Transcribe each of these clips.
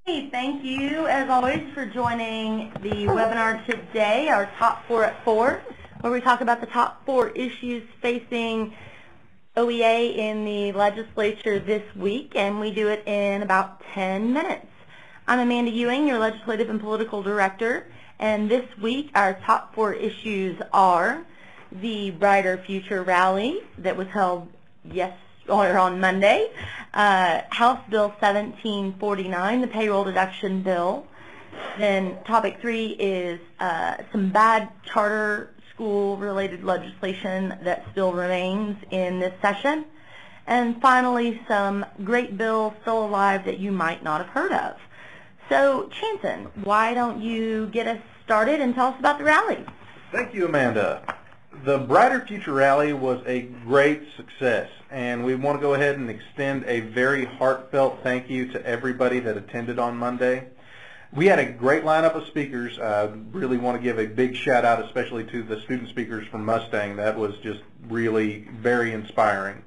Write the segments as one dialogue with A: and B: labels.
A: Hey, thank you, as always, for joining the webinar today, our Top 4 at 4, where we talk about the top 4 issues facing OEA in the legislature this week, and we do it in about 10 minutes. I'm Amanda Ewing, your Legislative and Political Director, and this week our top 4 issues are the Brighter Future Rally that was held on Monday, House Bill 1749, the Payroll Deduction Bill. Then topic 3 is some bad charter school-related legislation that still remains in this session. And finally, some great bills still alive that you might not have heard of. So, Chanson, why don't you get us started and tell us about the rally?
B: Thank you, Amanda. The Brighter Future Rally was a great success, and we want to go ahead and extend a very heartfelt thank you to everybody that attended on Monday. We had a great lineup of speakers. Really want to give a big shout out especially to the student speakers from Mustang. That was just really very inspiring.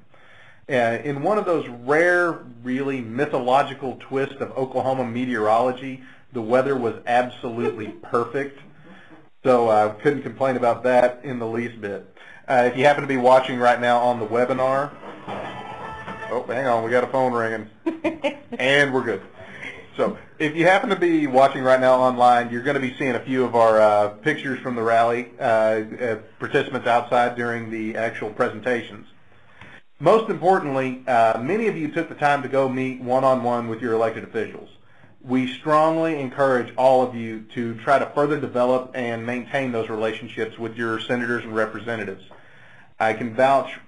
B: In one of those rare, really mythological twists of Oklahoma meteorology, the weather was absolutely perfect. So I couldn't complain about that in the least bit. If you happen to be watching right now on the webinar, oh, hang on, we got a phone ringing, and we're good. So if you happen to be watching right now online, you're going to be seeing a few of our pictures from the rally, participants outside during the actual presentations. Most importantly, many of you took the time to go meet one-on-one with your elected officials. We strongly encourage all of you to try to further develop and maintain those relationships with your senators and representatives. I can vouch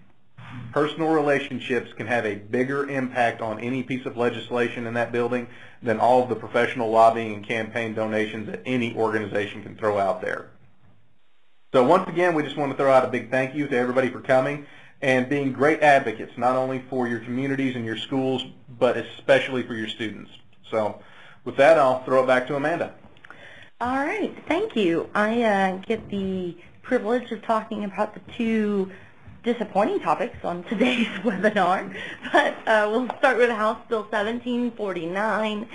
B: personal relationships can have a bigger impact on any piece of legislation in that building than all of the professional lobbying and campaign donations that any organization can throw out there. So once again, we just want to throw out a big thank you to everybody for coming and being great advocates, not only for your communities and your schools, but especially for your students. So with that, I'll throw it back to Amanda.
A: All right, thank you. I get the privilege of talking about the 2 disappointing topics on today's webinar, but we'll start with House Bill 1749,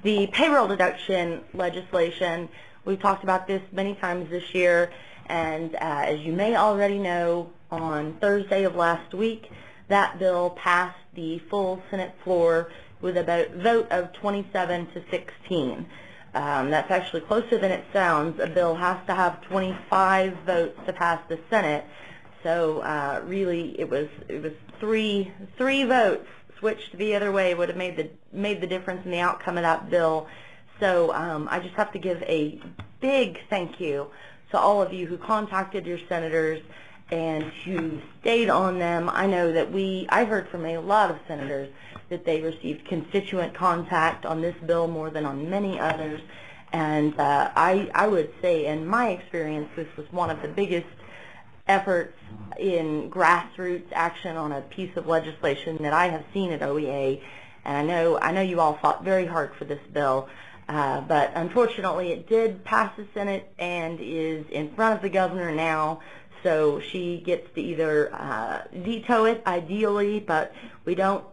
A: the payroll deduction legislation. We've talked about this many times this year, and as you may already know, on Thursday of last week, that bill passed the full Senate floor with a vote of 27 to 16. That's actually closer than it sounds. A bill has to have 25 votes to pass the Senate. So really, it was 3 votes switched the other way would have made the difference in the outcome of that bill. So I just have to give a big thank you to all of you who contacted your senators and who stayed on them. I know that I heard from a lot of senators that they received constituent contact on this bill more than on many others. And I would say, in my experience, this was one of the biggest efforts in grassroots action on a piece of legislation that I have seen at OEA. And I know you all fought very hard for this bill, but unfortunately it did pass the Senate and is in front of the governor now. So she gets to either veto it, ideally, but we don't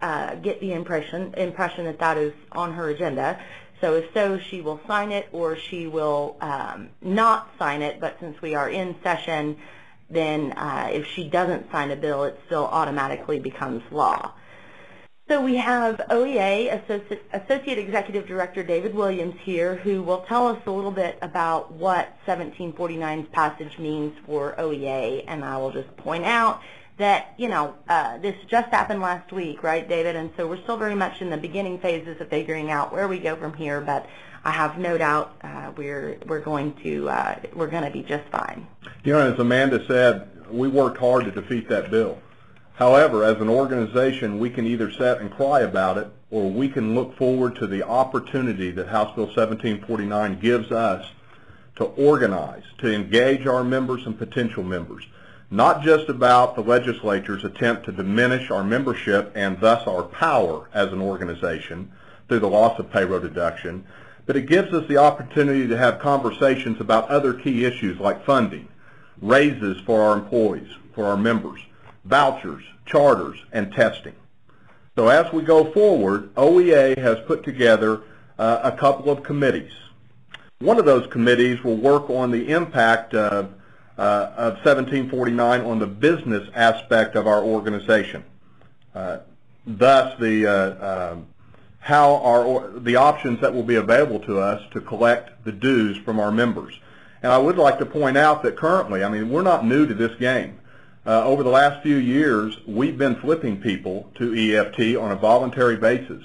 A: get the impression that that is on her agenda. So if so, she will sign it or she will not sign it. But since we are in session, then if she doesn't sign a bill, it still automatically becomes law. So we have OEA Associate Executive Director David Williams here, who will tell us a little bit about what 1749's passage means for OEA. And I will just point out that, you know, this just happened last week, right, David? And so we're still very much in the beginning phases of figuring out where we go from here. But I have no doubt we're going to be just fine.
C: You know, as Amanda said, we worked hard to defeat that bill. However, as an organization, we can either sit and cry about it, or we can look forward to the opportunity that House Bill 1749 gives us to organize, to engage our members and potential members, not just about the legislature's attempt to diminish our membership and thus our power as an organization through the loss of payroll deduction, but it gives us the opportunity to have conversations about other key issues like funding, raises for our employees, for our members, vouchers, charters, and testing. So as we go forward, OEA has put together a couple of committees. One of those committees will work on the impact of 1749 on the business aspect of our organization. Thus, the options that will be available to us to collect the dues from our members. And I would like to point out that currently, I mean, we're not new to this game. Over the last few years, we've been flipping people to EFT on a voluntary basis.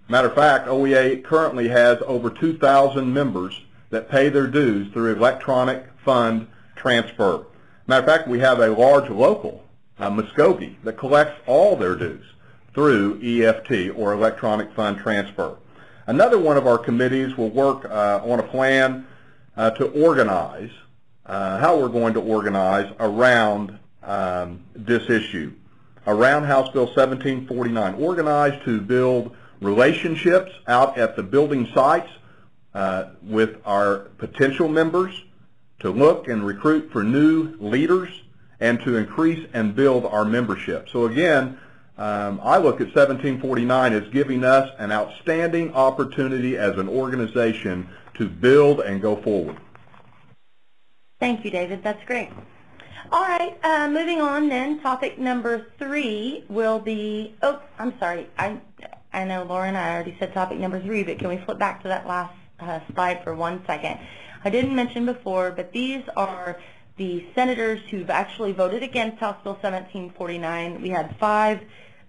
C: Matter of fact, OEA currently has over 2,000 members that pay their dues through electronic fund transfer. Matter of fact, we have a large local, Muskogee, that collects all their dues through EFT, or electronic fund transfer. Another one of our committees will work on a plan to organize, how we're going to organize around this issue, around House Bill 1749, organized to build relationships out at the building sites with our potential members, to look and recruit for new leaders, and to increase and build our membership. So again, I look at 1749 as giving us an outstanding opportunity as an organization to build and go forward.
A: Thank you, David. That's great. All right, moving on then, topic number 3 will be, oh, I'm sorry. I know, Lauren, I already said topic number 3, but can we flip back to that last slide for 1 second? I didn't mention before, but these are the senators who've actually voted against House Bill 1749. We had 5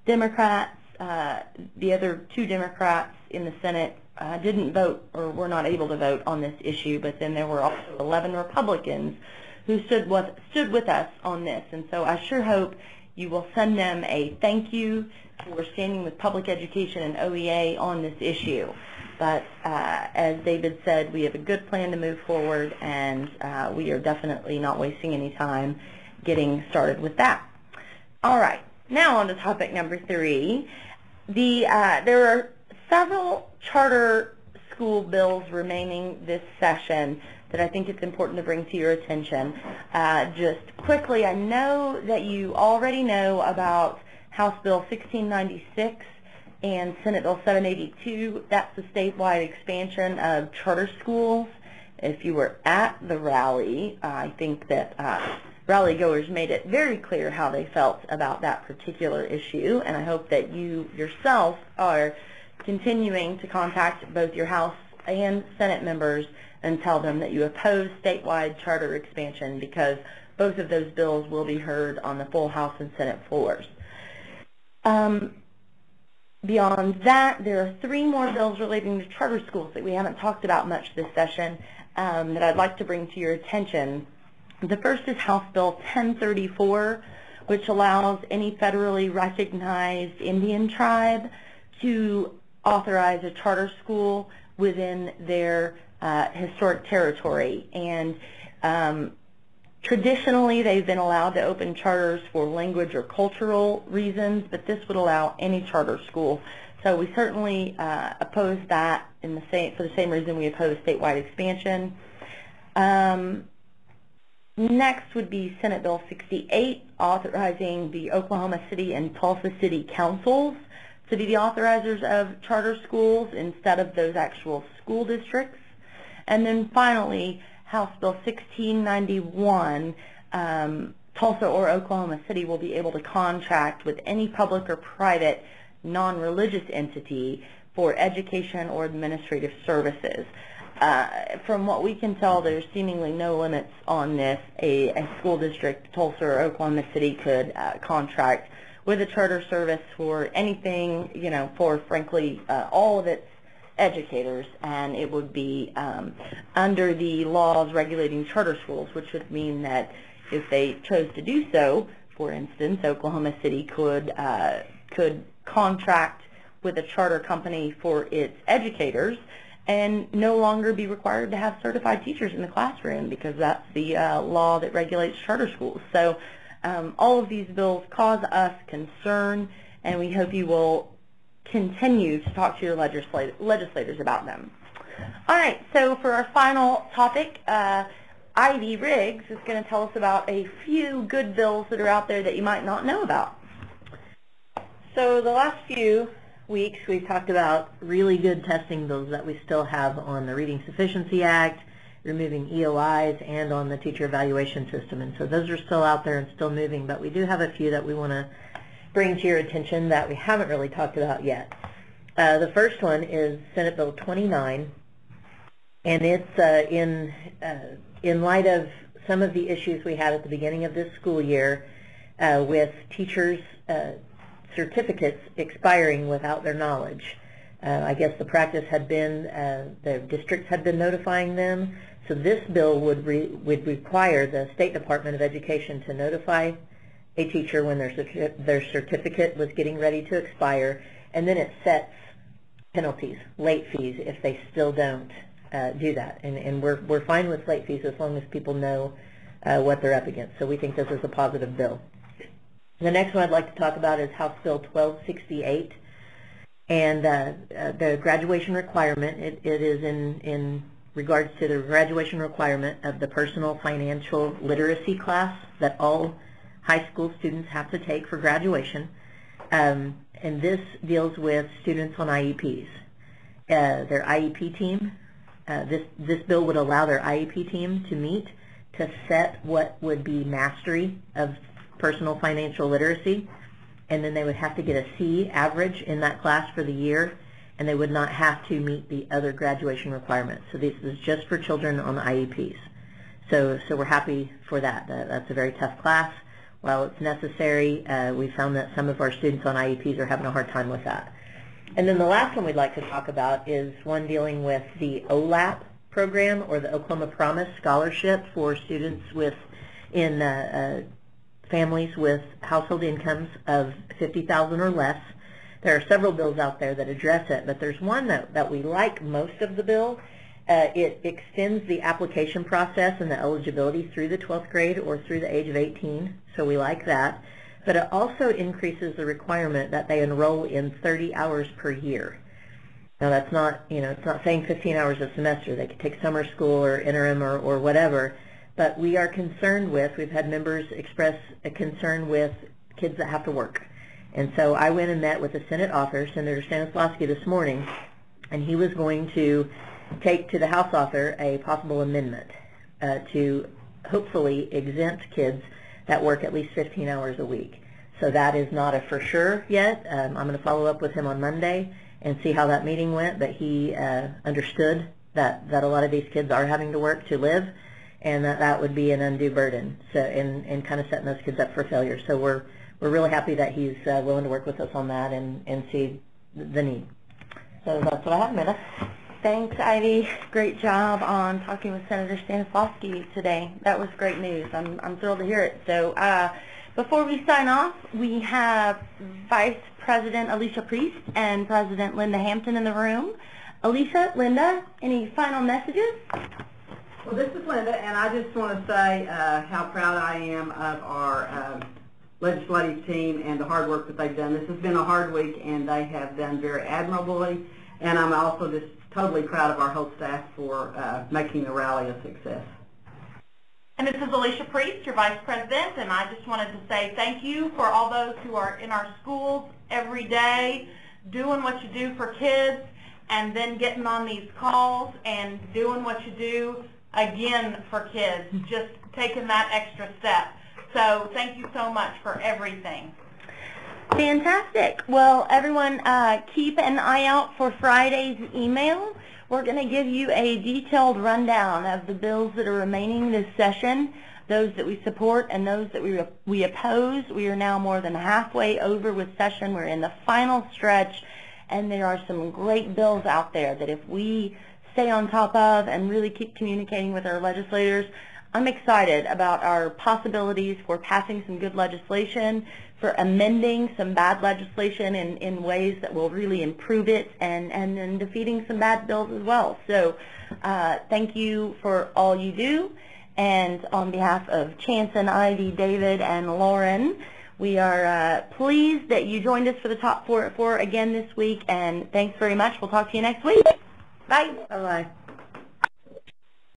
A: Democrats. The other 2 Democrats in the Senate didn't vote, or were not able to vote on this issue, but then there were also 11 Republicans who stood with us on this. And so I sure hope you will send them a thank you for standing with public education and OEA on this issue. But as David said, we have a good plan to move forward, and we are definitely not wasting any time getting started with that. All right, now on to topic number 3. There are several charter school bills remaining this session that I think it's important to bring to your attention. Just quickly, I know that you already know about House Bill 1696 and Senate Bill 782. That's the statewide expansion of charter schools. If you were at the rally, I think that rally goers made it very clear how they felt about that particular issue, and I hope that you yourself are continuing to contact both your House and Senate members and tell them that you oppose statewide charter expansion, because both of those bills will be heard on the full House and Senate floors. Beyond that, there are 3 more bills relating to charter schools that we haven't talked about much this session that I'd like to bring to your attention. The first is House Bill 1034, which allows any federally recognized Indian tribe to authorize a charter school within their historic territory. And traditionally, they've been allowed to open charters for language or cultural reasons, but this would allow any charter school. So we certainly oppose that for the same reason we oppose statewide expansion. Next would be Senate Bill 68, authorizing the Oklahoma City and Tulsa City Councils to be the authorizers of charter schools instead of those actual school districts. And then finally, House Bill 1691, Tulsa or Oklahoma City will be able to contract with any public or private non-religious entity for education or administrative services. From what we can tell, there's seemingly no limits on this. A school district, Tulsa or Oklahoma City, could contract with a charter service for anything, for frankly all of its educators, and it would be under the laws regulating charter schools, which would mean that if they chose to do so, for instance, Oklahoma City could contract with a charter company for its educators and no longer be required to have certified teachers in the classroom, because that's the law that regulates charter schools. So all of these bills cause us concern, and we hope you will continue to talk to your legislators about them. All right, so for our final topic, Ivy Riggs is going to tell us about a few good bills that are out there that you might not know about.
D: So the last few weeks, we've talked about really good testing bills that we still have on the Reading Sufficiency Act, removing EOIs, and on the teacher evaluation system. And so those are still out there and still moving, but we do have a few that we want to bring to your attention that we haven't really talked about yet. The first one is Senate Bill 29, and it's in light of some of the issues we had at the beginning of this school year with teachers' certificates expiring without their knowledge. I guess the practice had been the districts had been notifying them, so this bill would require the State Department of Education to notify a teacher when their certificate was getting ready to expire, and then it sets penalties, late fees, if they still don't do that. And we're fine with late fees as long as people know what they're up against. So we think this is a positive bill. The next one I'd like to talk about is House Bill 1268, and the graduation requirement. It is in regards to the graduation requirement of the personal financial literacy class that all high school students have to take for graduation. And this deals with students on IEPs. Their IEP team, this bill would allow their IEP team to meet to set what would be mastery of personal financial literacy, and then they would have to get a C average in that class for the year, and they would not have to meet the other graduation requirements. So this is just for children on IEPs. So we're happy for that. That's a very tough class. While it's necessary, we found that some of our students on IEPs are having a hard time with that. And then the last one we'd like to talk about is one dealing with the OLAP program, or the Oklahoma Promise Scholarship for students in families with household incomes of $50,000 or less. There are several bills out there that address it, but there's one that we like most of the bill. It extends the application process and the eligibility through the 12th grade or through the age of 18, so we like that. But it also increases the requirement that they enroll in 30 hours per year. Now that's not, it's not saying 15 hours a semester. They could take summer school or interim or whatever, but we are concerned with, we've had members express a concern with kids that have to work. And so I went and met with the Senate author, Senator Stanislawski, this morning, and he was going to take to the House author a possible amendment to hopefully exempt kids that work at least 15 hours a week. So that is not a for sure yet. I'm going to follow up with him on Monday and see how that meeting went, but he understood that a lot of these kids are having to work to live, and that would be an undue burden, so and kind of setting those kids up for failure. So we're really happy that he's willing to work with us on that and see the need. So that's what I have, Amanda.
A: Thanks, Ivy. Great job on talking with Senator Stanislawski today. That was great news. I'm thrilled to hear it. So before we sign off, we have Vice President Alicia Priest and President Linda Hampton in the room. Alicia, Linda, any final messages?
E: Well, this is Linda, and I just want to say how proud I am of our legislative team and the hard work that they've done. This has been a hard week, and they have done very admirably, and I'm also just totally proud of our whole staff for making the rally a success.
F: And this is Alicia Priest, your Vice President, and I just wanted to say thank you for all those who are in our schools every day, doing what you do for kids, and then getting on these calls and doing what you do again for kids, just taking that extra step. So thank you so much for everything.
A: Fantastic. Well, everyone, keep an eye out for Friday's email. We're going to give you a detailed rundown of the bills that are remaining this session, those that we support and those that we oppose. We are now more than halfway over with session. We're in the final stretch, and there are some great bills out there that if we stay on top of and really keep communicating with our legislators, I'm excited about our possibilities for passing some good legislation, for amending some bad legislation in ways that will really improve it, and defeating some bad bills as well. So thank you for all you do. And on behalf of Chance and Ivy, David, and Lauren, we are pleased that you joined us for the Top 4 at 4 again this week. And thanks very much. We'll talk to you next week. Bye.
D: Bye-bye.